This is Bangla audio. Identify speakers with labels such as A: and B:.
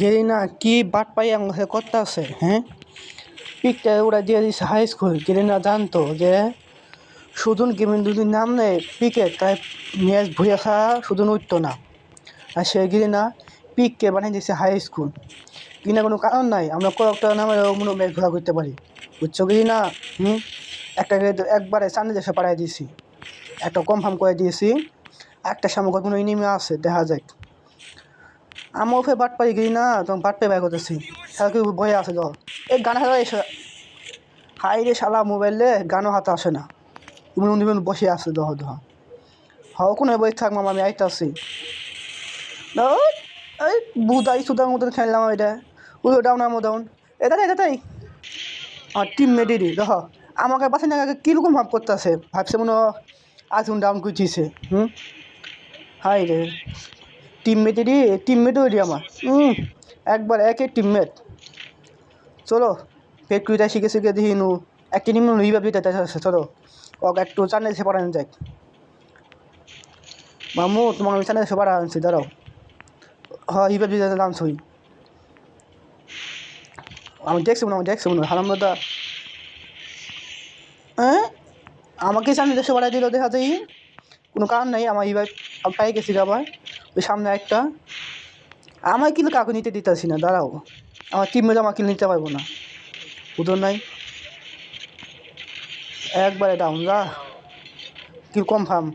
A: গেরিনা কি বাট পাই আমার কাছে করতে আছে, হ্যাঁ? পিকটা ওরা দিয়ে দিচ্ছে হাই স্কুল। গেরিনা জানতো যে সুজন গেমিং যদি নাম নেয় পিকে তাই ম্যাচ ভুয়ে খাওয়া সুজন উঠতো না। আর সে গেরিনা পিককে বানিয়ে দিচ্ছে হাই স্কুল। কিনা কোনো কারণ নাই, আমরা কয়েকটা নামের মনে ম্যাচ ঘোরা করতে পারি, বুঝছো গেরিনা? একটা একবারে চান্দি দেশে পাঠাই দিয়েছি, একটা কনফার্ম করে দিয়েছি। একটা সামগ্রী কোনো ইনিমে আছে দেখা যাক। আমার ওপরে বাট পাই গেলি না, তখন বাট পে বাই করতেছি। শালা কি বয়ে আছে দল এই গান হাতে এসে হাই রে শালা মোবাইলে গানও হাতে আসে না। তুমি উনি বসে আছে দহ হাও কোনো বই থাক মামা, আমি আইতে আসি। এই বুদাই সুদার মতন খেললাম এটা। ওই ডাউন আমো ডাউন এটাই আর টিম মেডেরই দেখ আমাকে পাশে না কীরকম ভাব করতেছে, ভাবছে মনে আসুন ডাউন করছিছে। হাই রে টিমমেটও এটি আমার একবার একে টিমমেট। চলো ফেক্টরিটা শিখে দেখি নু একটা নিম্ন রিভাব দিতে আছে। চলো ওকে একটু চ্যানেল সে পাঠানো যাক। মামু তোমার আমি চ্যানেল সে পাঠা আনছি, দাঁড়াও। হ্যাঁ রিভাব দিতে নামছই, আমি দেখছি মনে হারাম দাদা। হ্যাঁ আমাকে চ্যানেল দেশে পাঠাই দিল, দেখা যাই কোনো কারণ নাই। আমার রিভাব পাই গেছি আবার ওই সামনে একটা। আমার কিন্তু কাউকে নিতে দিতেছি না, দাঁড়াও। আমার টিমমেট আমাকে নিতে পারবো না, উদর নাই। একবারে ডাউন যা কি কনফার্ম।